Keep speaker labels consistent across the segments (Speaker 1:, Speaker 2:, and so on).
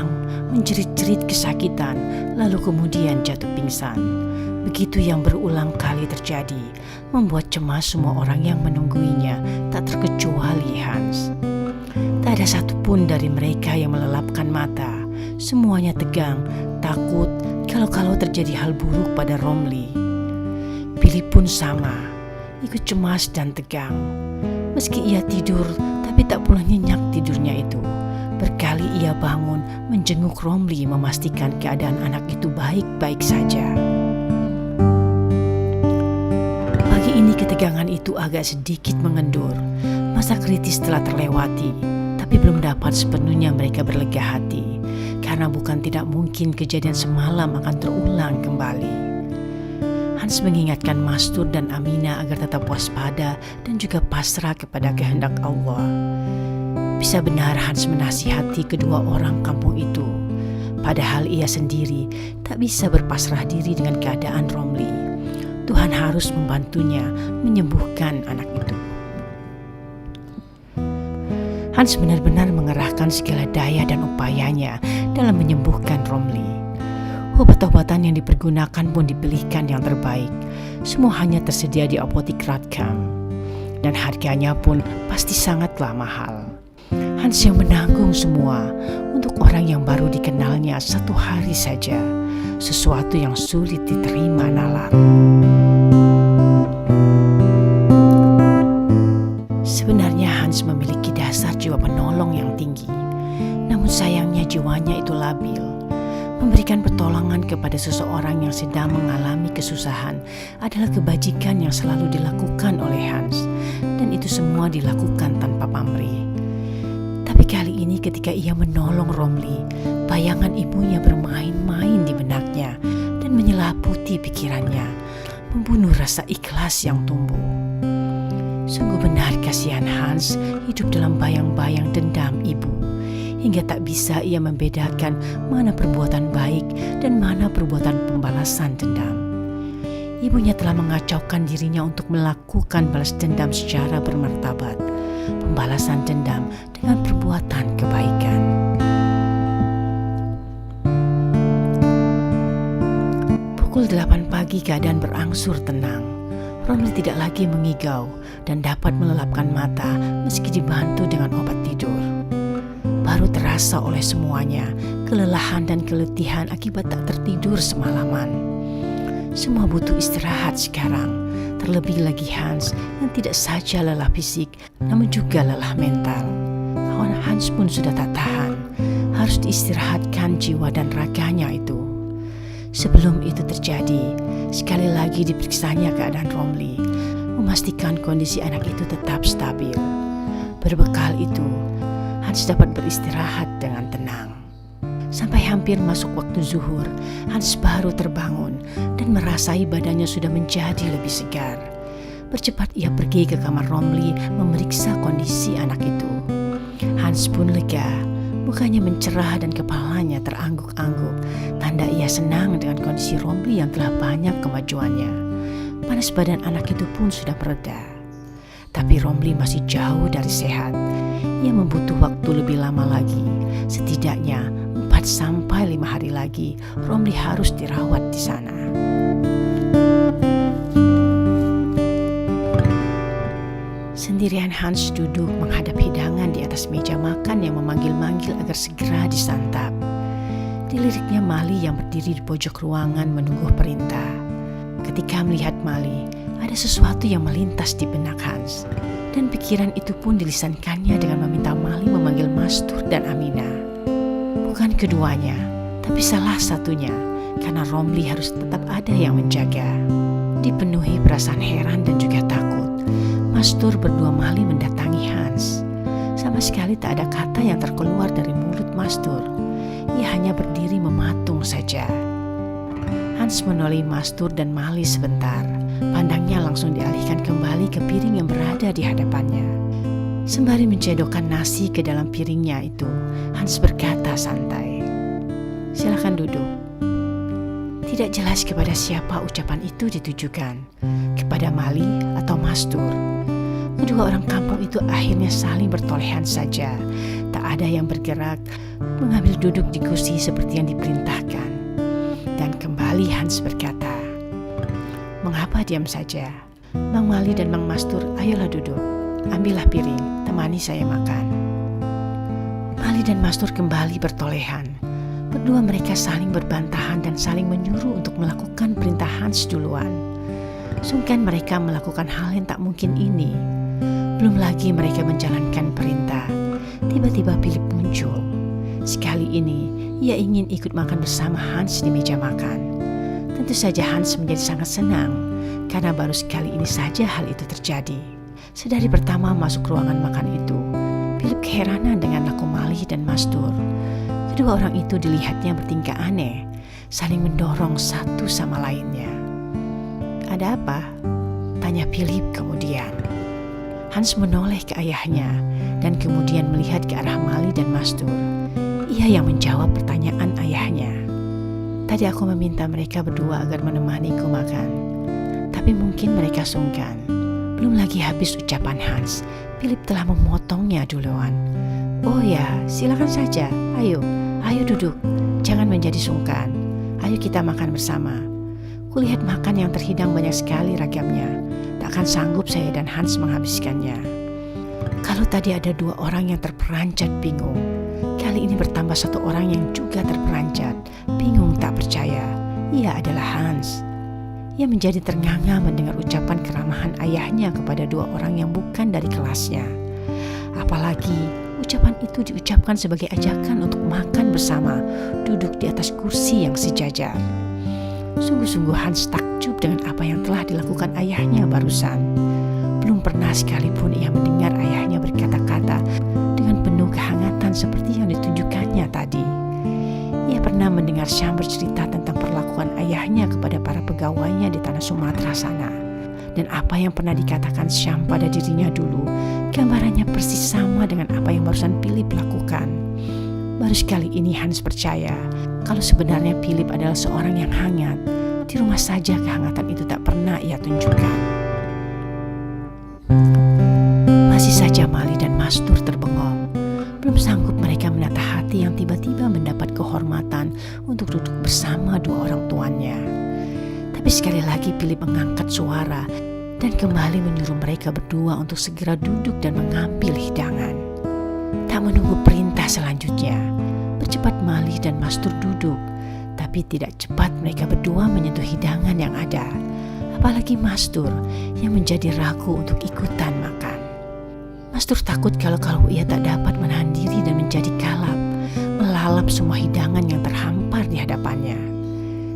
Speaker 1: tegang, menjerit-jerit kesakitan, lalu kemudian jatuh pingsan. Begitu yang berulang kali terjadi, membuat cemas semua orang yang menungguinya, tak terkecuali Hans. Tak ada satupun dari mereka yang melelapkan mata. Semuanya tegang, takut kalau terjadi hal buruk pada Romli. Billy pun sama, ikut cemas dan tegang. Meski ia tidur, tapi tak pula nyenyak tidurnya itu. Berkali ia bangun, menjenguk Romli memastikan keadaan anak itu baik-baik saja. Pagi ini ketegangan itu agak sedikit mengendur. Masa kritis telah terlewati, tapi belum dapat sepenuhnya mereka berlega hati. Karena bukan tidak mungkin kejadian semalam akan terulang kembali. Hans mengingatkan Mastur dan Amina agar tetap waspada dan juga pasrah kepada kehendak Allah. Bisa benar Hans menasihati kedua orang kampung itu, padahal ia sendiri tak bisa berpasrah diri dengan keadaan Romli. Tuhan harus membantunya menyembuhkan anak itu. Hans benar-benar mengerahkan segala daya dan upayanya dalam menyembuhkan Romli. Obat-obatan yang dipergunakan pun dipilihkan yang terbaik. Semua hanya tersedia di apotik Radcam. Dan harganya pun pasti sangatlah mahal. Hans yang menanggung semua untuk orang yang baru dikenalnya 1 hari saja. Sesuatu yang sulit diterima nalar. Sebenarnya Hans memiliki dasar jiwa penolong yang tinggi. Namun sayangnya jiwanya itu labil. Memberikan pertolongan kepada seseorang yang sedang mengalami kesusahan adalah kebajikan yang selalu dilakukan oleh Hans. Dan itu semua dilakukan tanpa pamrih. Tapi kali ini ketika ia menolong Romli, bayangan ibunya bermain-main di benaknya dan menyelimuti pikirannya, membunuh rasa ikhlas yang tumbuh. Sungguh benar kasihan Hans hidup dalam bayang-bayang dendam ibu, hingga tak bisa ia membedakan mana perbuatan baik dan mana perbuatan pembalasan dendam. Ibunya telah mengacaukan dirinya untuk melakukan balas dendam secara bermartabat, pembalasan dendam dengan perbuatan kebaikan. Pukul 8 pagi keadaan berangsur tenang. Romli tidak lagi mengigau dan dapat melelapkan mata meski dibantu dengan obat tidur. Baru terasa oleh semuanya kelelahan dan keletihan akibat tak tertidur semalaman. Semua butuh istirahat sekarang, terlebih lagi Hans yang tidak saja lelah fisik namun juga lelah mental. Hans pun sudah tak tahan, harus diistirahatkan jiwa dan raganya itu. Sebelum itu terjadi, sekali lagi diperiksanya keadaan Romli, memastikan kondisi anak itu tetap stabil. Berbekal itu, Hans dapat beristirahat dengan tenang. Sampai hampir masuk waktu zuhur, Hans baru terbangun dan merasai badannya sudah menjadi lebih segar. Bercepat ia pergi ke kamar Romli memeriksa kondisi anak itu. Hans pun lega. Mukanya mencerah dan kepalanya terangguk-angguk, tanda ia senang dengan kondisi Romli yang telah banyak kemajuannya. Panas badan anak itu pun sudah mereda. Tapi Romli masih jauh dari sehat. Ia membutuh waktu lebih lama lagi. Setidaknya 4-5 hari lagi Romli harus dirawat di sana. Sendirian Hans duduk menghadap hidangan di atas meja makan yang memanggil-manggil agar segera disantap. Diliriknya Mali yang berdiri di pojok ruangan menunggu perintah. Ketika melihat Mali, ada sesuatu yang melintas di benak Hans. Dan pikiran itu pun dilisankannya dengan meminta Mali memanggil Mastur dan Amina. Bukan keduanya, tapi salah satunya, karena Romli harus tetap ada yang menjaga. Dipenuhi perasaan heran dan juga takut, Mastur berdua Mali mendatangi Hans. Sama sekali tak ada kata yang terkeluar dari mulut Mastur. Ia hanya berdiri mematung saja. Hans menoleh Mastur dan Mali sebentar. Pandangnya langsung dialihkan kembali ke piring yang berada di hadapannya. Sembari mencedokkan nasi ke dalam piringnya itu, Hans berkata santai, "Silakan duduk." Tidak jelas kepada siapa ucapan itu ditujukan, kepada Mali atau Mastur. Kedua orang kampung itu akhirnya saling bertolehan saja, Tak ada yang bergerak, mengambil duduk di kursi seperti yang diperintahkan. Dan kembali Hans berkata, "Mengapa diam saja? Mang Mali dan Mang Mastur, ayolah duduk. Ambillah piring, temani saya makan." Mali dan Mastur kembali bertolehan. Berdua mereka saling berbantahan dan saling menyuruh untuk melakukan perintah Hans duluan. Sungkan mereka melakukan hal yang tak mungkin ini. Belum lagi mereka menjalankan perintah. Tiba-tiba Philip muncul. Sekali ini ia ingin ikut makan bersama Hans di meja makan. Tentu saja Hans menjadi sangat senang karena baru sekali ini saja hal itu terjadi. Sedari pertama masuk ruangan makan itu, Philip keheranan dengan laku Mali dan Mastur. Kedua orang itu dilihatnya bertingkah aneh, saling mendorong satu sama lainnya. "Ada apa?" tanya Philip kemudian. Hans menoleh ke ayahnya dan kemudian melihat ke arah Mali dan Mastur. Ia yang menjawab pertanyaan ayahnya. "Tadi aku meminta mereka berdua agar menemaniku makan, tapi mungkin mereka sungkan." Belum lagi habis ucapan Hans, Philip telah memotongnya duluan. "Oh ya, silakan saja. Ayo duduk. Jangan menjadi sungkan. Ayo kita makan bersama. Kulihat makan yang terhidang banyak sekali ragamnya. Tak akan sanggup saya dan Hans menghabiskannya." Kalau tadi ada dua orang yang terperanjat bingung, kali ini bertambah satu orang yang juga terperanjat bingung tak percaya. Ia adalah Hans. Ia menjadi ternganga mendengar ucapan keramahan ayahnya kepada dua orang yang bukan dari kelasnya. Apalagi ucapan itu diucapkan sebagai ajakan untuk makan bersama, duduk di atas kursi yang sejajar. Sungguh-sungguh Hans takjub dengan apa yang telah dilakukan ayahnya barusan. Belum pernah sekalipun ia mendengar ayahnya berkata-kata dengan penuh kehangatan seperti yang ditunjukkannya tadi. Ia pernah mendengar Syam bercerita tentang perlakuan ayahnya kepada para pegawainya di tanah Sumatera sana. Dan apa yang pernah dikatakan Syam pada dirinya dulu, gambarannya persis sama dengan apa yang barusan Philip lakukan. Baru sekali ini Hans percaya kalau sebenarnya Philip adalah seorang yang hangat. Di rumah saja kehangatan itu tak pernah ia tunjukkan. Masih saja Mali dan Mastur terbengong. Belum sanggup mereka menata hati yang tiba-tiba mendapat kehormatan untuk duduk bersama dua orang tuannya. Tapi sekali lagi Philip mengangkat suara dan kembali menyuruh mereka berdua untuk segera duduk dan mengambil hidangan. Tak menunggu perintah selanjutnya, bercepat Mali dan Mastur duduk, tapi tidak cepat mereka berdua menyentuh hidangan yang ada. Apalagi Mastur yang menjadi ragu untuk ikutan makan. Mastur takut kalau ia tak dapat menahan diri dan menjadi kalap, melalap semua hidangan yang terhampar di hadapannya.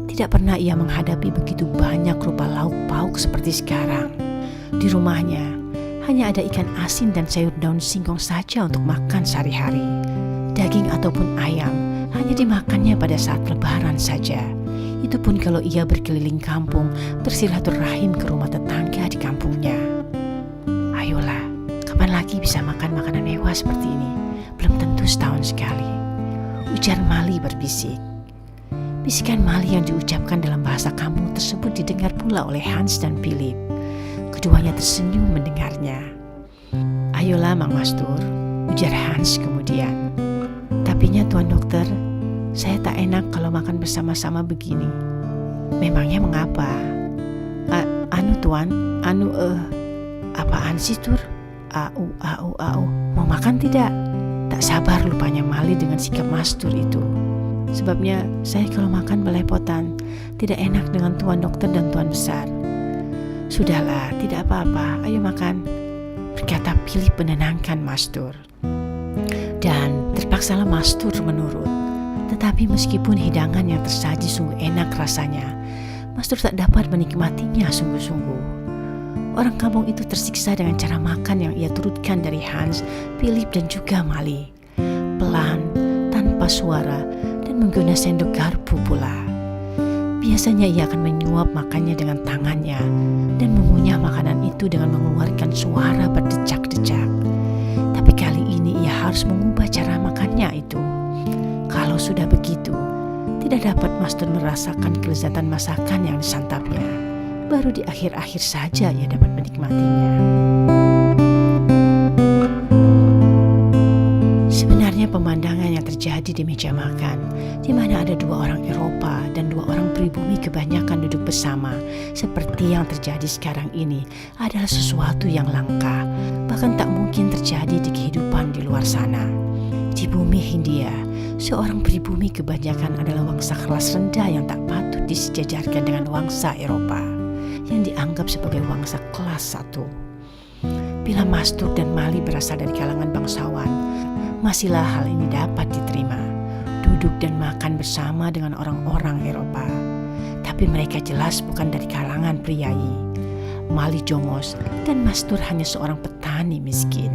Speaker 1: Tidak pernah ia menghadapi begitu banyak rupa lauk pauk seperti sekarang. Di rumahnya hanya ada ikan asin dan sayur daun singkong saja untuk makan sehari-hari. Daging ataupun ayam hanya dimakannya pada saat lebaran saja. Itu pun kalau ia berkeliling kampung bersilaturahim ke rumah tetangga di kampungnya. Ayolah, kapan lagi bisa makan makanan mewah seperti ini? Belum tentu setahun sekali, ujar Mali berbisik. Bisikan Mali yang diucapkan dalam bahasa kampung tersebut didengar pula oleh Hans dan Philip. Keduanya tersenyum mendengarnya. "Ayolah Mang Mastur," ujar Hans kemudian. "Tapinya Tuan Dokter, saya tak enak kalau makan bersama-sama begini." "Memangnya mengapa?" Tuan, apaan sih Tur? Au. Mau makan tidak?" Tak sabar lupanya Mali dengan sikap Mastur itu. "Sebabnya saya kalau makan belepotan, tidak enak dengan Tuan Dokter dan Tuan Besar." "Sudahlah, tidak apa-apa, ayo makan," berkata Philip menenangkan Mastur. Dan terpaksalah Mastur menurut. Tetapi meskipun hidangan yang tersaji sungguh enak rasanya, Mastur tak dapat menikmatinya sungguh-sungguh. Orang kampung itu tersiksa dengan cara makan yang ia turutkan dari Hans, Philip dan juga Mali. Pelan, tanpa suara, dan menggunakan sendok garpu pula. Biasanya ia akan menyuap makannya dengan tangannya dan mengunyah makanan itu dengan mengeluarkan suara berdecak-decak. Tapi kali ini ia harus mengubah cara makannya itu. Kalau sudah begitu, tidak dapat Mastur merasakan kelezatan masakan yang disantapnya. Baru di akhir-akhir saja ia dapat menikmatinya. Sebenarnya Layaknya pemandangan yang terjadi di meja makan, di mana ada 2 orang Eropa dan 2 orang pribumi kebanyakan duduk bersama, seperti yang terjadi sekarang ini, adalah sesuatu yang langka, bahkan tak mungkin terjadi di kehidupan di luar sana. Di bumi Hindia, seorang pribumi kebanyakan adalah wangsa kelas rendah yang tak patut disejajarkan dengan wangsa Eropa, yang dianggap sebagai wangsa kelas 1. Bila Mastur dan Mali berasal dari kalangan bangsawan, masihlah hal ini dapat diterima, duduk dan makan bersama dengan orang-orang Eropa. Tapi mereka jelas bukan dari kalangan priai. Mali jongos dan Mastur hanya seorang petani miskin.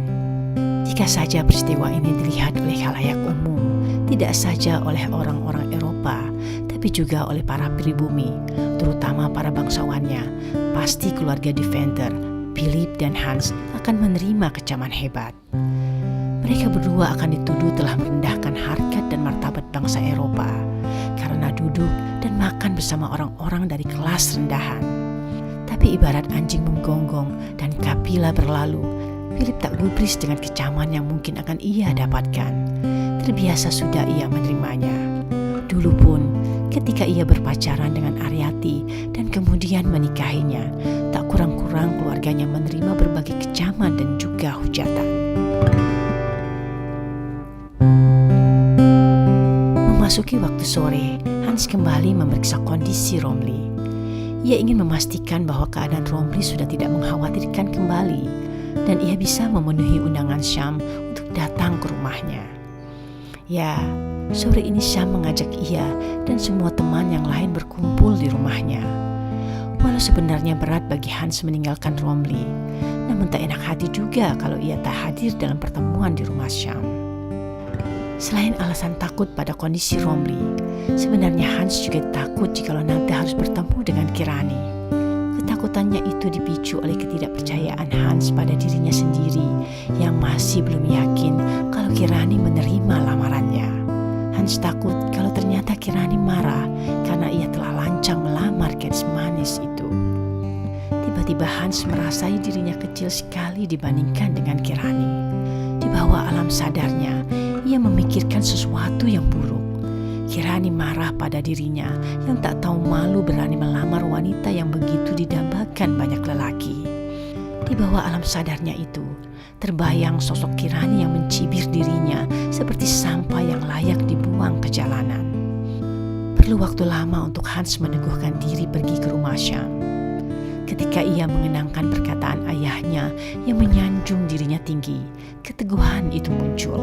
Speaker 1: Jika saja peristiwa ini dilihat oleh khalayak umum, tidak saja oleh orang-orang Eropa, tapi juga oleh para pribumi, terutama para bangsawannya, pasti keluarga Deventer, Philip dan Hans akan menerima kecaman hebat. Mereka berdua akan dituduh telah merendahkan harkat dan martabat bangsa Eropa karena duduk dan makan bersama orang-orang dari kelas rendahan. Tapi ibarat anjing menggonggong dan kapila berlalu, Philip tak gubris dengan kecaman yang mungkin akan ia dapatkan. Terbiasa sudah ia menerimanya. Dulu pun ketika ia berpacaran dengan Ariati dan kemudian menikahinya, tak kurang-kurang keluarganya menerima berbagai kecaman dan juga hujatan. Memasuki waktu sore, Hans kembali memeriksa kondisi Romli. Ia ingin memastikan bahwa keadaan Romli sudah tidak mengkhawatirkan kembali dan ia bisa memenuhi undangan Syam untuk datang ke rumahnya. Ya, sore ini Syam mengajak ia dan semua teman yang lain berkumpul di rumahnya. Walau sebenarnya berat bagi Hans meninggalkan Romli, namun tak enak hati juga kalau ia tak hadir dalam pertemuan di rumah Syam. Selain alasan takut pada kondisi Romli, sebenarnya Hans juga takut jikalau nanti harus bertemu dengan Kirani. Ketakutannya itu dipicu oleh ketidakpercayaan Hans pada dirinya sendiri yang masih belum yakin kalau Kirani menerima lamarannya. Hans takut kalau ternyata Kirani marah karena ia telah lancang melamar gadis manis itu. Tiba-tiba Hans merasai dirinya kecil sekali dibandingkan dengan Kirani. Di bawah alam sadarnya, ia memikirkan sesuatu yang buruk. Kirani marah pada dirinya yang tak tahu malu berani melamar wanita yang begitu didambakan banyak lelaki. Di bawah alam sadarnya itu, terbayang sosok Kirani yang mencibir dirinya seperti sampah yang layak dibuang ke jalanan. Perlu waktu lama untuk Hans meneguhkan diri pergi ke rumah Syam. Ketika ia mengenangkan perkataan ayahnya yang menyanjung dirinya tinggi, keteguhan itu muncul.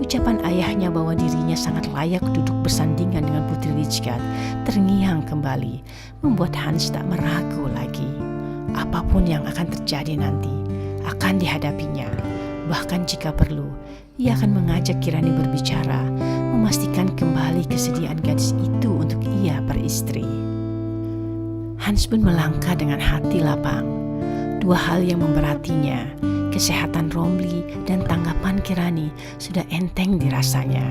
Speaker 1: Ucapan ayahnya bahwa dirinya sangat layak duduk bersandingan dengan Putri Lichgard terngiang kembali, membuat Hans tak meragu lagi. Apapun yang akan terjadi nanti, akan dihadapinya. Bahkan jika perlu, ia akan mengajak Kirani berbicara, memastikan kembali kesediaan gadis itu untuk ia beristri. Hans pun melangkah dengan hati lapang. 2 hal yang memberatinya, kesehatan Romli dan tanggapan Kirani, sudah enteng dirasanya.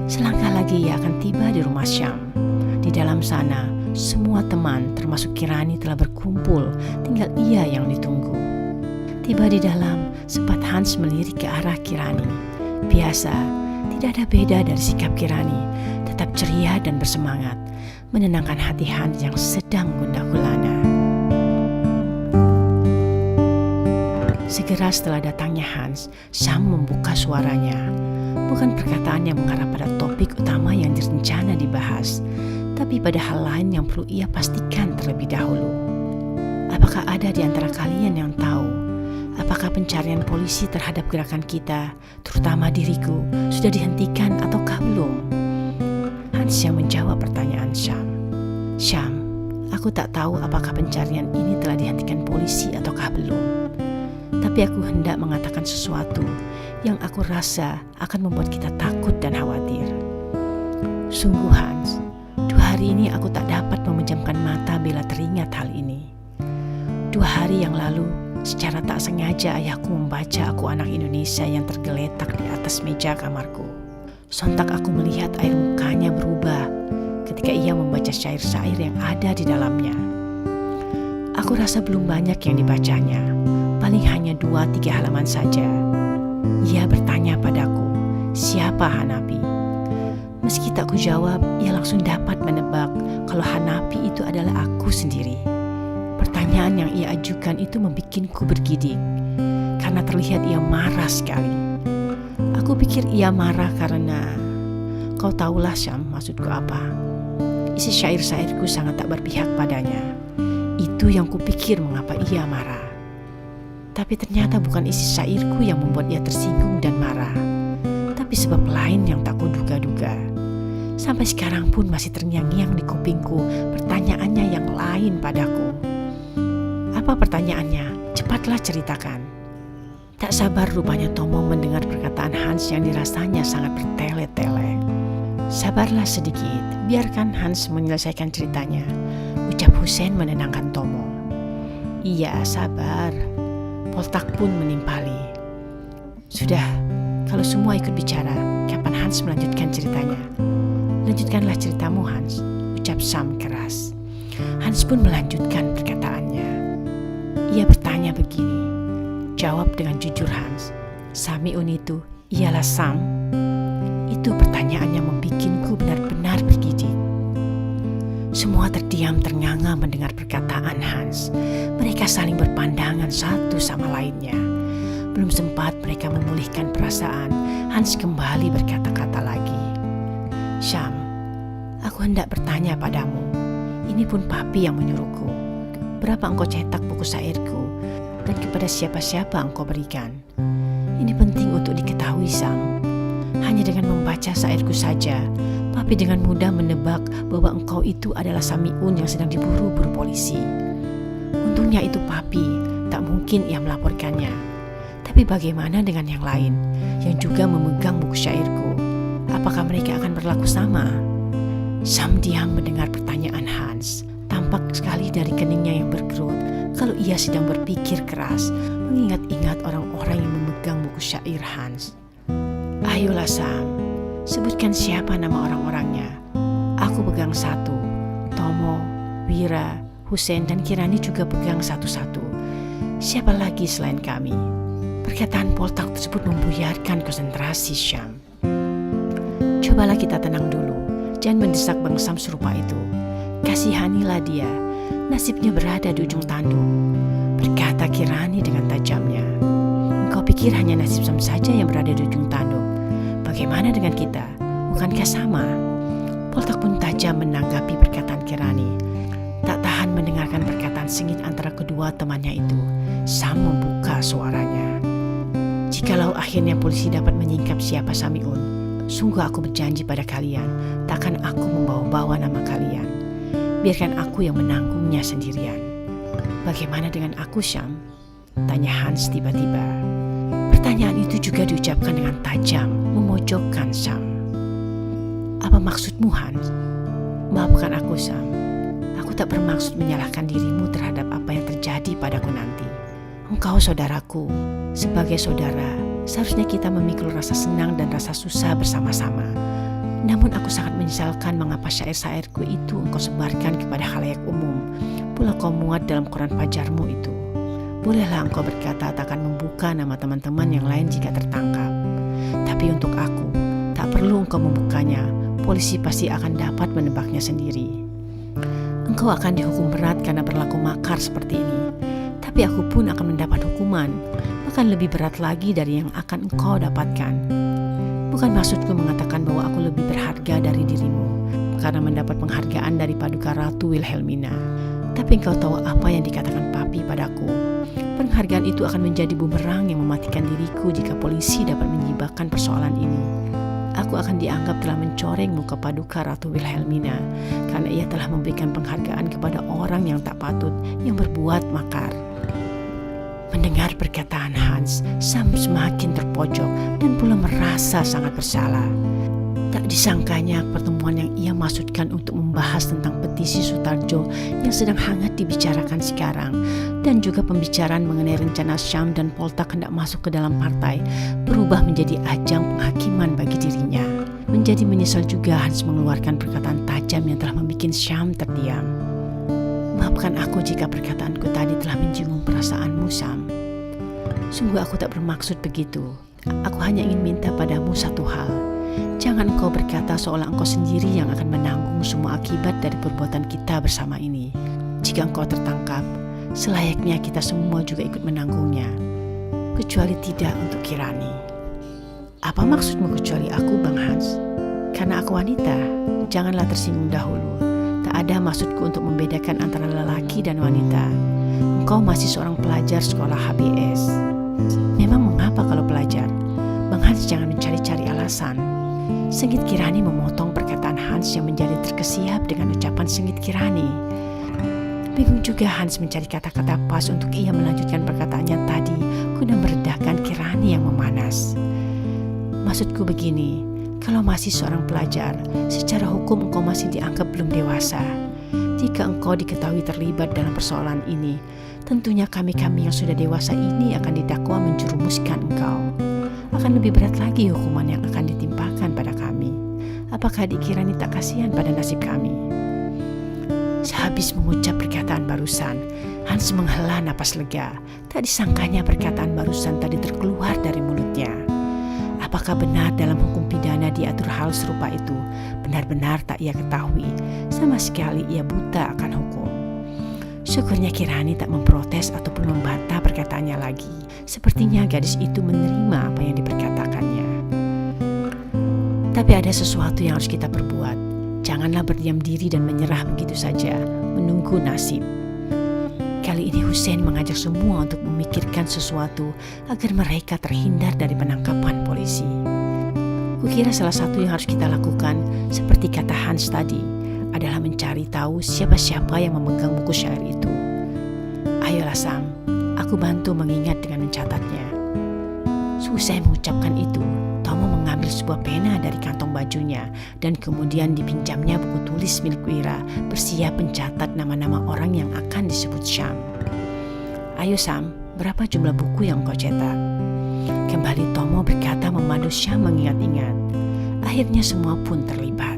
Speaker 1: Selangkah lagi ia akan tiba di rumah Syam. Di dalam sana, semua teman termasuk Kirani telah berkumpul, tinggal ia yang ditunggu. Tiba di dalam, sempat Hans melirik ke arah Kirani. Biasa, tidak ada beda dari sikap Kirani, tetap ceria dan bersemangat, menenangkan hati Hans yang sedang gundah gulana. Segera setelah datangnya Hans, Syam membuka suaranya. Bukan perkataan yang mengarah pada topik utama yang direncana dibahas, tapi pada hal lain yang perlu ia pastikan terlebih dahulu. Apakah ada di antara kalian yang tahu, apakah pencarian polisi terhadap gerakan kita, terutama diriku, sudah dihentikan ataukah belum? Hans yang menjawab pertanyaan Syam. Syam, aku tak tahu apakah pencarian ini telah dihentikan polisi ataukah belum. Tapi aku hendak mengatakan sesuatu yang aku rasa akan membuat kita takut dan khawatir. Sungguh Hans, 2 hari ini aku tak dapat memejamkan mata bila teringat hal ini. 2 hari yang lalu, secara tak sengaja ayahku membaca aku anak Indonesia yang tergeletak di atas meja kamarku. Sontak aku melihat air mukanya berubah ketika ia membaca syair-syair yang ada di dalamnya. Aku rasa belum banyak yang dibacanya, paling hanya 2-3 halaman saja. Ia bertanya padaku, siapa Hanapi. Meski tak kujawab, ia langsung dapat menebak kalau Hanapi itu adalah aku sendiri. Pertanyaan yang ia ajukan itu membuatku bergidik, karena terlihat ia marah sekali. Aku pikir ia marah karena, kau tahulah Syam maksudku apa. Isi syair-syairku sangat tak berpihak padanya. Itu yang kupikir mengapa ia marah. Tapi ternyata bukan isi syairku yang membuat ia tersinggung dan marah, tapi sebab lain yang tak kuduga-duga. Sampai sekarang pun masih terngiang-ngiang di kupingku pertanyaannya yang lain padaku. Apa pertanyaannya? Cepatlah ceritakan. Tak sabar rupanya Tomo mendengar perkataan Hans yang dirasanya sangat bertele-tele. Sabarlah sedikit, biarkan Hans menyelesaikan ceritanya, ucap Hussein menenangkan Tomo. Iya, sabar. Poltak pun menimpali. Sudah, kalau semua ikut bicara, kapan Hans melanjutkan ceritanya? Lanjutkanlah ceritamu Hans, ucap Sam keras. Hans pun melanjutkan perkataannya. Ia bertanya begini, jawab dengan jujur Hans. Samiun itu ialah Sam? Itu pertanyaannya membuatku benar-benar bergidik. Semua terdiam ternganga mendengar perkataan Hans. Mereka saling berpandangan satu sama lainnya. Belum sempat mereka memulihkan perasaan, Hans kembali berkata-kata lagi. Syam, aku hendak bertanya padamu. Ini pun papi yang menyuruhku. Berapa engkau cetak buku syairku dan kepada siapa-siapa engkau berikan? Ini penting untuk diketahui Sam. Hanya dengan membaca syairku saja, papi dengan mudah menebak bahwa engkau itu adalah Samiun yang sedang diburu-buru polisi. Untungnya itu papi, tak mungkin ia melaporkannya. Tapi bagaimana dengan yang lain yang juga memegang buku syairku? Apakah mereka akan berlaku sama? Sam diam mendengar pertanyaan Hans. Tampak sekali dari keningnya yang berkerut kalau ia sedang berpikir keras, mengingat-ingat orang-orang yang memegang buku syair Hans. Ayolah Sam, sebutkan siapa nama orang-orangnya. Aku pegang satu, Tomo, Wira, Hussein dan Kirani juga pegang satu-satu. Siapa lagi selain kami? Perkataan Poltak tersebut membuyarkan konsentrasi Syam. Cobalah kita tenang dulu, jangan mendesak Bang Sam serupa itu. Kasihanilah dia, nasibnya berada di ujung tanduk, berkata Kirani dengan tajamnya. Engkau pikir hanya nasib Sam saja yang berada di ujung tanduk? Bagaimana dengan kita? Bukankah sama? Poltak pun tajam menanggapi perkataan Kirani. Tak tahan mendengarkan perkataan sengit antara kedua temannya itu, Sam membuka suaranya. Jikalau akhirnya polisi dapat menyingkap siapa Samiun, sungguh aku berjanji pada kalian, takkan aku membawa-bawa nama kalian. Biarkan aku yang menanggungnya sendirian. Bagaimana dengan aku Syam? Tanya Hans tiba-tiba. Pertanyaan itu juga diucapkan dengan tajam, memojokkan Sam. Apa maksudmu Hans? Maafkan aku Sam. Aku tak bermaksud menyalahkan dirimu terhadap apa yang terjadi padaku nanti. Engkau saudaraku. Sebagai saudara, seharusnya kita memikul rasa senang dan rasa susah bersama-sama. Namun aku sangat menyesalkan mengapa syair-syairku itu engkau sebarkan kepada khalayak umum. Pula kau muat dalam koran fajarmu itu. Bolehlah engkau berkata tak akan membuka nama teman-teman yang lain jika tertangkap. Tapi untuk aku, tak perlu engkau membukanya. Polisi pasti akan dapat menebaknya sendiri. Engkau akan dihukum berat karena berlaku makar seperti ini. Tapi aku pun akan mendapat hukuman, bahkan lebih berat lagi dari yang akan engkau dapatkan. Bukan maksudku mengatakan bahwa aku lebih berharga dari dirimu karena mendapat penghargaan dari Paduka Ratu Wilhelmina. Tapi engkau tahu apa yang dikatakan papi padaku. Penghargaan itu akan menjadi bumerang yang mematikan diriku jika polisi dapat menyibakkan persoalan ini. Aku akan dianggap telah mencoreng muka Paduka Ratu Wilhelmina karena ia telah memberikan penghargaan kepada orang yang tak patut, yang berbuat makar. Mendengar perkataan Hans, Sam semakin terpojok dan pula merasa sangat bersalah. Tak disangkanya pertemuan yang ia maksudkan untuk membahas tentang petisi Sutarjo yang sedang hangat dibicarakan sekarang dan juga pembicaraan mengenai rencana Syam dan Poltak hendak masuk ke dalam partai berubah menjadi ajang penghakiman bagi dirinya. Menjadi menyesal juga Hans mengeluarkan perkataan tajam yang telah membuat Syam terdiam. Maafkan aku jika perkataanku tadi telah menyinggung perasaanmu Sam. Sungguh aku tak bermaksud begitu. Aku hanya ingin minta padamu satu hal. Jangan engkau berkata seolah engkau sendiri yang akan menanggung semua akibat dari perbuatan kita bersama ini. Jika engkau tertangkap, selayaknya kita semua juga ikut menanggungnya, kecuali tidak untuk Kirani. Apa maksudmu kecuali aku, Bang Hans? Karena aku wanita, janganlah tersinggung dahulu. Tak ada maksudku untuk membedakan antara lelaki dan wanita. Engkau masih seorang pelajar sekolah HBS. Memang mengapa kalau pelajar? Bang Hans jangan mencari-cari alasan. Sengit Kirani memotong perkataan Hans yang menjadi terkesiap dengan ucapan sengit Kirani. Bingung juga Hans mencari kata-kata pas untuk ia melanjutkan perkataannya tadi guna meredahkan Kirani yang memanas. Maksudku begini, kalau masih seorang pelajar, secara hukum engkau masih dianggap belum dewasa. Jika engkau diketahui terlibat dalam persoalan ini, tentunya kami-kami yang sudah dewasa ini akan didakwa menjerumuskan engkau. Akan lebih berat lagi hukuman yang akan ditimpakan pada kami. Apakah adik Kirani tak kasihan pada nasib kami? Sehabis mengucap perkataan barusan, Hans menghela napas lega. Tak disangkanya perkataan barusan tadi terkeluar dari mulutnya. Apakah benar dalam hukum pidana diatur hal serupa itu? Benar-benar tak ia ketahui. Sama sekali ia buta akan hukum. Syukurnya Kirani tak memprotes ataupun membantah perkataannya lagi. Sepertinya gadis itu menerima apa yang diperkatakannya. Tapi ada sesuatu yang harus kita perbuat. Janganlah berdiam diri dan menyerah begitu saja, menunggu nasib. Kali ini Hussein mengajak semua untuk memikirkan sesuatu agar mereka terhindar dari penangkapan polisi. Kukira salah satu yang harus kita lakukan, seperti kata Hans tadi, adalah mencari tahu siapa-siapa yang memegang buku syair itu. Ayolah Sam, aku bantu mengingat dengan mencatatnya. Selesai mengucapkan itu, Tomo mengambil sebuah pena dari kantong bajunya dan kemudian dipinjamnya buku tulis milik Wira bersiap mencatat nama-nama orang yang akan disebut Syam. Ayo Sam, berapa jumlah buku yang kau cetak? Kembali Tomo berkata memandu Syam mengingat-ingat. Akhirnya semua pun terlibat.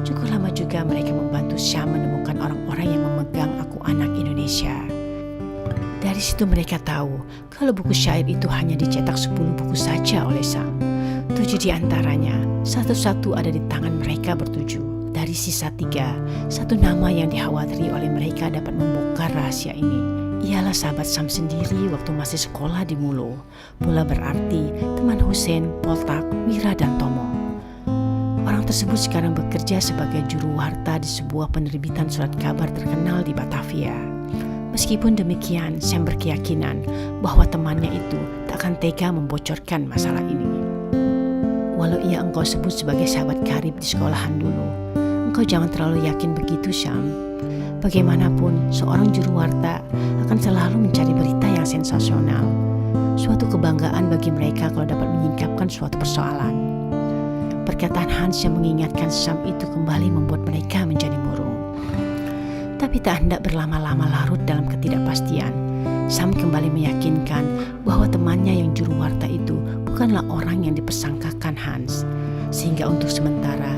Speaker 1: Cukup lama juga mereka membantu Syam menemukan orang-orang yang memegang Aku Anak Indonesia. Dari situ mereka tahu kalau buku syair itu hanya dicetak 10 buku saja oleh Sam. 7 di antaranya satu-satu ada di tangan mereka bertujuh. Dari sisa 3, satu nama yang dikhawatiri oleh mereka dapat membongkar rahasia ini. Ialah sahabat Sam sendiri waktu masih sekolah di Mulo. Pula berarti teman Hussein, Poltak, Wira dan Tomo. Orang tersebut sekarang bekerja sebagai juru warta di sebuah penerbitan surat kabar terkenal di Batavia. Meskipun demikian, Sam berkeyakinan bahwa temannya itu tak akan tega membocorkan masalah ini. Walau ia engkau sebut sebagai sahabat karib di sekolahan dulu, engkau jangan terlalu yakin begitu, Sam. Bagaimanapun, seorang juru warta akan selalu mencari berita yang sensasional. Suatu kebanggaan bagi mereka kalau dapat menyingkapkan suatu persoalan. Perkataan Hans yang mengingatkan Sam itu kembali membuat mereka menjadi murung. Tapi tak hendak berlama-lama larut dalam ketidakpastian. Sam kembali meyakinkan bahwa temannya yang juru warta itu bukanlah orang yang dipersangkakan Hans. Sehingga untuk sementara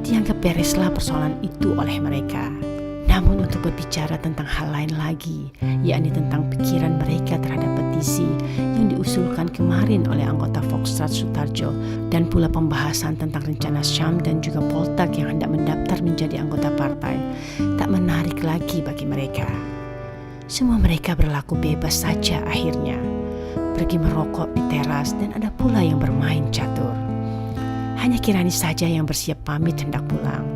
Speaker 1: dianggap bereslah persoalan itu oleh mereka. Namun untuk berbicara tentang hal lain lagi, yakni tentang pikiran mereka terhadap petisi yang diusulkan kemarin oleh anggota Foxtrot Sutarjo dan pula pembahasan tentang rencana Syam dan juga Poltak yang hendak mendaftar menjadi anggota partai, tak menarik lagi bagi mereka. Semua mereka berlaku bebas saja akhirnya, pergi merokok di teras dan ada pula yang bermain catur. Hanya Kirani saja yang bersiap pamit hendak pulang.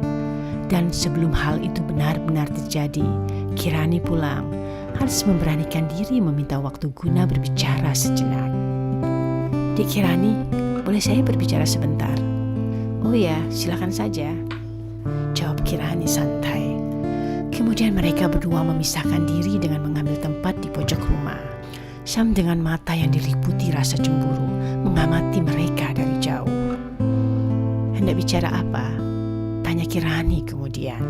Speaker 1: Dan sebelum hal itu benar-benar terjadi, Kirani pulang. Hans memberanikan diri meminta waktu guna berbicara sejenak. Dik Kirani, boleh saya berbicara sebentar? Oh ya, silakan saja, jawab Kirani santai. Kemudian mereka berdua memisahkan diri dengan mengambil tempat di pojok rumah. Sam dengan mata yang diliputi rasa cemburu mengamati mereka dari jauh. Hendak bicara apa? Tanya Kirani kemudian.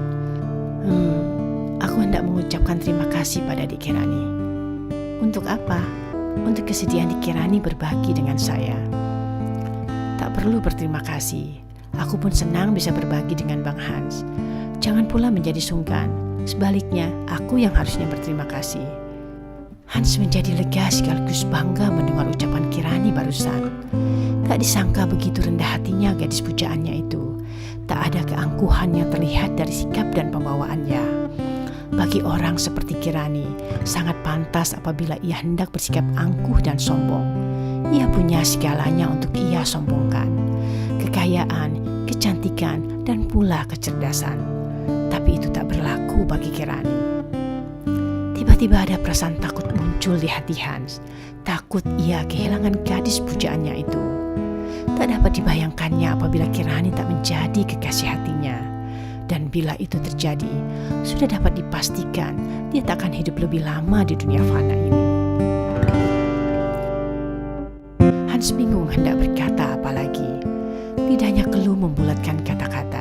Speaker 1: Aku hendak mengucapkan terima kasih pada Dik Kirani. Untuk apa? Untuk kesediaan Dik Kirani berbagi dengan saya. Tak perlu berterima kasih. Aku pun senang bisa berbagi dengan Bang Hans. Jangan pula menjadi sungkan. Sebaliknya, aku yang harusnya berterima kasih. Hans menjadi lega sekaligus bangga mendengar ucapan Kirani barusan. Tak disangka begitu rendah hatinya gadis pujaannya itu. Tak ada keangkuhan yang terlihat dari sikap dan pembawaannya. Bagi orang seperti Kirani, sangat pantas apabila ia hendak bersikap angkuh dan sombong. Ia punya segalanya untuk ia sombongkan. Kekayaan, kecantikan, dan pula kecerdasan. Tapi itu tak berlaku bagi Kirani. Tiba-tiba ada perasaan takut muncul di hati Hans. Takut ia kehilangan gadis pujaannya itu. Tak dapat dibayangkannya apabila Kirani tak menjadi kekasih hatinya. Dan bila itu terjadi, sudah dapat dipastikan dia tak akan hidup lebih lama di dunia fana ini. Hans bingung hendak berkata apa lagi. Lidahnya keluh membulatkan kata-kata.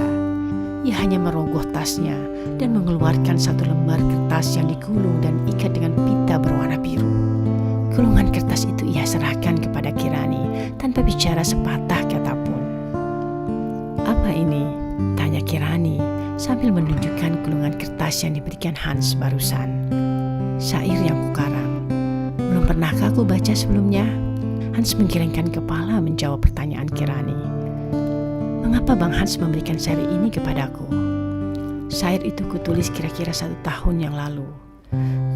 Speaker 1: Ia hanya merogoh tasnya dan mengeluarkan satu lembar kertas yang digulung dan ikat dengan pita berwarna biru. Gulungan kertas itu ia serahkan kepada Kirani tanpa bicara sepatah kata pun. "Apa ini?" tanya Kirani sambil menunjukkan gulungan kertas yang diberikan Hans barusan. "Syair yang kukarang. Belum pernahkah aku baca sebelumnya?" Hans menggelengkan kepala menjawab pertanyaan Kirani. "Mengapa Bang Hans memberikan syair ini kepadaku?" "Syair itu kutulis kira-kira 1 tahun yang lalu.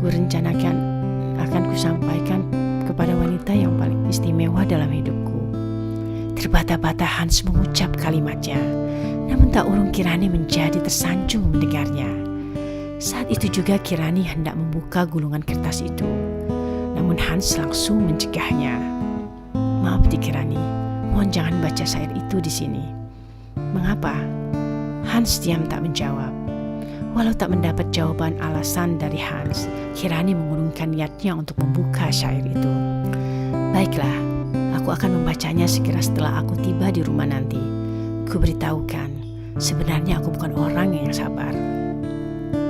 Speaker 1: Kurencanakan akan kusampaikan kepada wanita yang paling istimewa dalam hidupku." Terbata-bata Hans mengucap kalimatnya, namun tak urung Kirani menjadi tersanjung mendengarnya. Saat itu juga Kirani hendak membuka gulungan kertas itu, namun Hans langsung mencegahnya. "Maaf Dik Kirani, mohon jangan baca syair itu di sini." "Mengapa?" Hans diam tak menjawab. Walau tak mendapat jawaban alasan dari Hans, Kirani mengurungkan niatnya untuk membuka syair itu. "Baiklah, aku akan membacanya segera setelah aku tiba di rumah nanti. Kuberitahukan, sebenarnya aku bukan orang yang sabar."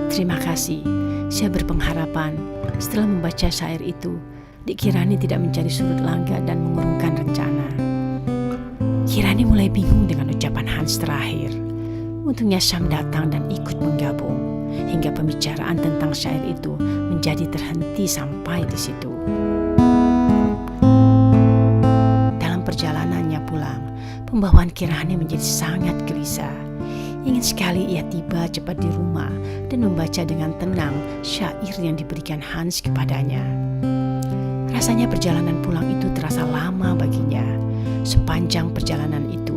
Speaker 1: "Terima kasih, saya berpengharapan setelah membaca syair itu, Dik Kirani tidak mencari sudut langgar dan mengurungkan rencana." Kirani mulai bingung dengan ucapan Hans terakhir. Untungnya Syam datang dan ikut menggabung, hingga pembicaraan tentang syair itu menjadi terhenti sampai di situ. Dalam perjalanannya pulang, pembawaan Kirani menjadi sangat gelisah. Ingin sekali ia tiba cepat di rumah dan membaca dengan tenang syair yang diberikan Hans kepadanya. Rasanya perjalanan pulang itu terasa lama baginya. Sepanjang perjalanan itu,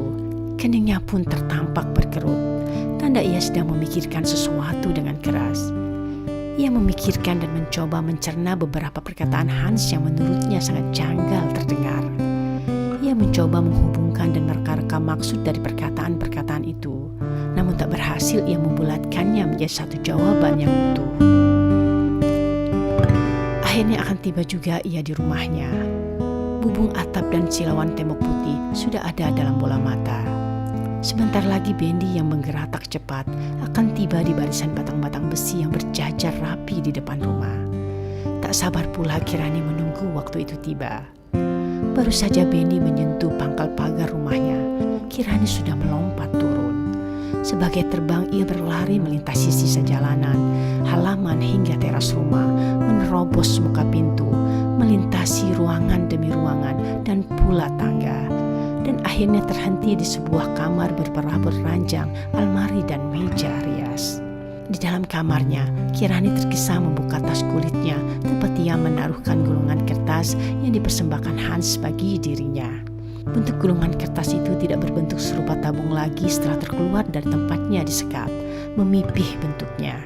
Speaker 1: keningnya pun tertampak berkerut. Tanda ia sedang memikirkan sesuatu dengan keras. Ia memikirkan dan mencoba mencerna beberapa perkataan Hans yang menurutnya sangat janggal terdengar. Ia mencoba menghubungkan dan mereka-reka maksud dari perkataan-perkataan itu, namun tak berhasil ia membulatkannya menjadi satu jawaban yang utuh. Akhirnya akan tiba juga ia di rumahnya. Bubung atap dan silauan tembok putih sudah ada dalam bola mata. Sebentar lagi Bendi yang menggeratak cepat akan tiba di barisan batang-batang besi yang berjajar rapi di depan rumah. Tak sabar pula Kirani menunggu waktu itu tiba. Baru saja Bendi menyentuh pangkal pagar rumahnya, Kirani sudah melompat turun. Sebagai terbang ia berlari melintasi sisa jalanan, halaman hingga teras rumah, menerobos muka pintu, melintasi ruangan demi ruangan dan pula tangga. Dan akhirnya terhenti di sebuah kamar berperabot ranjang, almari dan meja rias. Di dalam kamarnya, Kirani tergesa membuka tas kulitnya tempat ia menaruhkan gulungan kertas yang dipersembahkan Hans bagi dirinya. Bentuk gulungan kertas itu tidak berbentuk serupa tabung lagi setelah terkeluar dari tempatnya disekap, memipih bentuknya.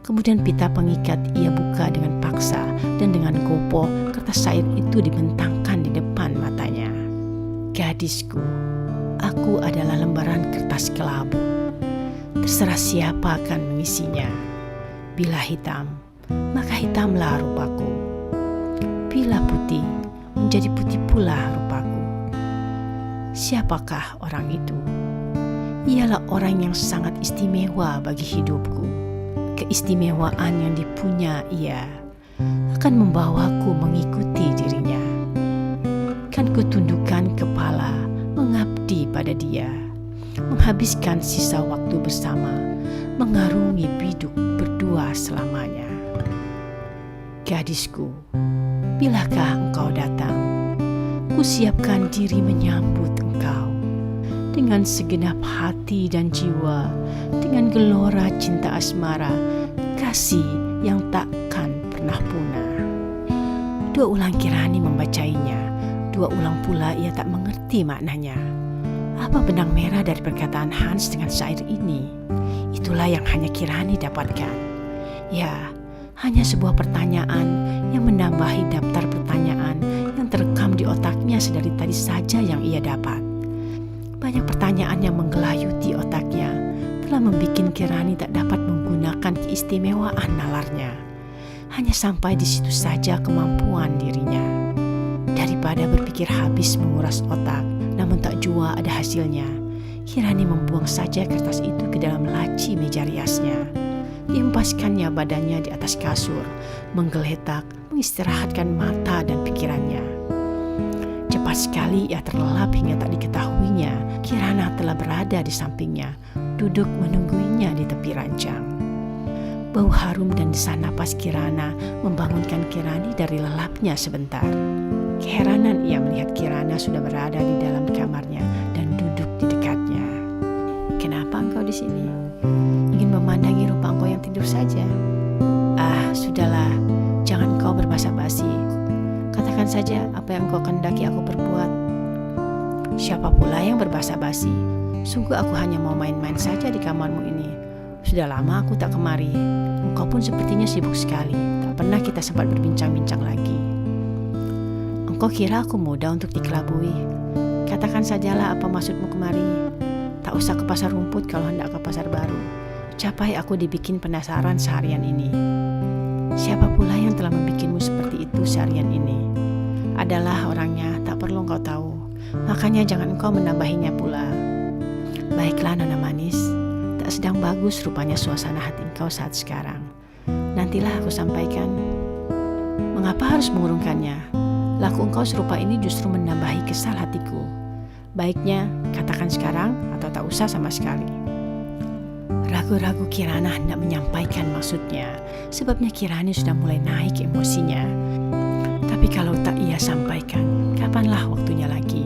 Speaker 1: Kemudian pita pengikat ia buka dengan paksa dan dengan kopoh kertas syair itu dibentangkan di depan matanya. "Gadisku, aku adalah lembaran kertas kelabu. Terserah siapa akan mengisinya. Bila hitam, maka hitamlah rupaku. Bila putih, menjadi putih pula rupaku. Siapakah orang itu? Ialah orang yang sangat istimewa bagi hidupku. Keistimewaan yang dipunya ia akan membawaku mengikuti dirinya. Kan kutundukkan kepala mengabdi pada dia, menghabiskan sisa waktu bersama, mengarungi biduk berdua selamanya. Gadisku, bilakah engkau datang? Ku siapkan diri menyambut engkau dengan segenap hati dan jiwa, dengan gelora cinta asmara, kasih yang takkan pernah punah. 2 ulang Kirani membacainya, 2 ulang pula ia tak mengerti maknanya. Apa benang merah dari perkataan Hans dengan syair ini? Itulah yang hanya Kirani dapatkan. Ya, hanya sebuah pertanyaan yang menambahi daftar pertanyaan yang terekam di otaknya sedari tadi saja yang ia dapat. Banyak pertanyaan yang menggelayuti otaknya telah membuat Kirani tak dapat menggunakan keistimewaan nalarnya. Hanya sampai di situ saja kemampuan dirinya. Daripada berpikir habis menguras otak, namun tak jua ada hasilnya, Kirani membuang saja kertas itu ke dalam laci meja riasnya. Diempaskannya badannya di atas kasur, menggeletak, mengistirahatkan mata dan pikirannya. Cepat sekali ia terlelap hingga tak diketahuinya Kirana telah berada di sampingnya, duduk menungguinya di tepi ranjang. Bau harum dan desah napas Kirana membangunkan Kirani dari lelapnya sebentar. Keheranan ia melihat Kirana sudah berada di dalam kamarnya dan duduk di dekatnya. "Kenapa engkau di sini? Ingin memandangi rupa engkau yang tidur saja?" "Ah, sudahlah, jangan kau berbasa-basi. Katakan saja apa yang kau kehendaki aku perbuat." "Siapa pula yang berbasa-basi? Sungguh aku hanya mau main-main saja di kamarmu ini. Sudah lama aku tak kemari. Engkau pun sepertinya sibuk sekali. Tak pernah kita sempat berbincang-bincang lagi. Engkau kira aku mudah untuk dikelabui? Katakan sajalah apa maksudmu kemari. Tak usah ke pasar rumput kalau hendak ke pasar baru. Capai aku dibikin penasaran seharian ini. Siapa pula yang telah membikinmu seperti itu seharian ini? Adalah orangnya, tak perlu engkau tahu. Makanya jangan engkau menambahinya pula." "Baiklah Nona manis, tak sedang bagus rupanya suasana hati engkau saat sekarang. Nantilah aku sampaikan." "Mengapa harus mengurungkannya? Laku engkau serupa ini justru menambahi kesal hatiku. Baiknya katakan sekarang atau tak usah sama sekali." Ragu-ragu Kirana hendak menyampaikan maksudnya, sebabnya Kirani sudah mulai naik emosinya. Tapi kalau tak ia sampaikan, kapanlah waktunya lagi?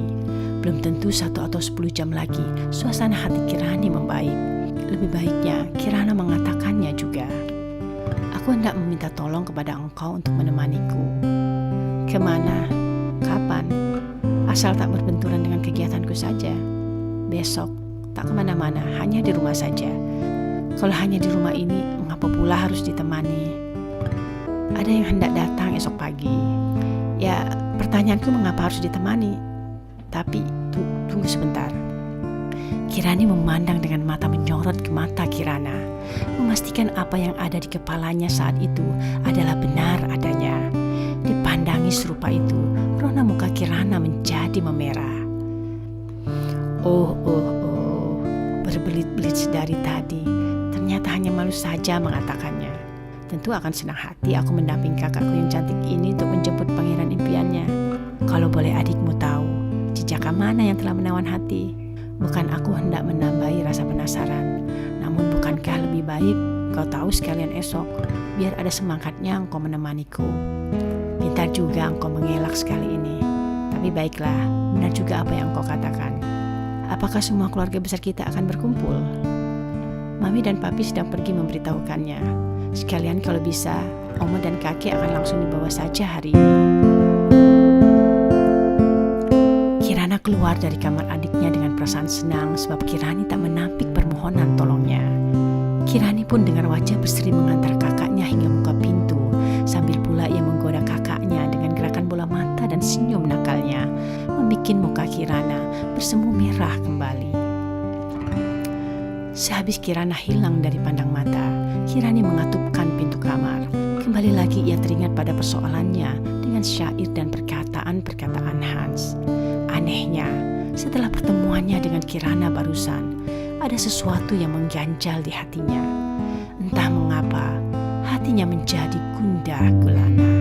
Speaker 1: Belum tentu 1 atau 10 jam lagi suasana hati Kirani membaik. Lebih baiknya Kirana mengatakannya juga. "Aku hendak meminta tolong kepada engkau untuk menemaniku." "Kemana? Kapan? Asal tak berbenturan dengan kegiatanku saja." "Besok tak kemana-mana, hanya di rumah saja." "Kalau hanya di rumah ini, mengapa pula harus ditemani?" "Ada yang hendak datang esok pagi." "Ya, pertanyaanku mengapa harus ditemani? Tapi tunggu sebentar." Kirani memandang dengan mata menyorot ke mata Kirana, memastikan apa yang ada di kepalanya saat itu adalah benar adanya. Dipandangi serupa itu, rona muka Kirana menjadi memerah. Oh, berbelit-belit sedari tadi, ternyata hanya malu saja mengatakannya. "Tentu akan senang hati aku mendampingi kakakku yang cantik ini untuk menjemput pangeran impiannya. Kalau boleh adikmu tahu, jejak mana yang telah menawan hati? Bukan aku hendak menambahi rasa penasaran, namun bukankah lebih baik kau tahu sekalian esok, biar ada semangatnya engkau menemaniku. Pintar juga engkau mengelak sekali ini. Tapi baiklah, benar juga apa yang engkau katakan. Apakah semua keluarga besar kita akan berkumpul?" "Mami dan Papi sedang pergi memberitahukannya. Sekalian kalau bisa, Oma dan kakek akan langsung dibawa saja hari ini." Kirana keluar dari kamar adiknya dengan perasaan senang sebab Kirani tak menampik permohonan tolongnya. Kirani pun dengan wajah berseri mengantar kakaknya hingga muka pintu, sambil pula ia menggoda kakaknya dengan gerakan bola mata dan senyum nakalnya, membuat muka Kirana bersemu merah kembali. Sehabis Kirana hilang dari pandang mata, Kirani mengatupkan pintu kamar. Kembali lagi ia teringat pada persoalannya dengan syair dan perkataan-perkataan Hans. Anehnya, setelah pertemuannya dengan Kirana barusan, ada sesuatu yang mengganjal di hatinya. Entah mengapa, hatinya menjadi gundah gulana.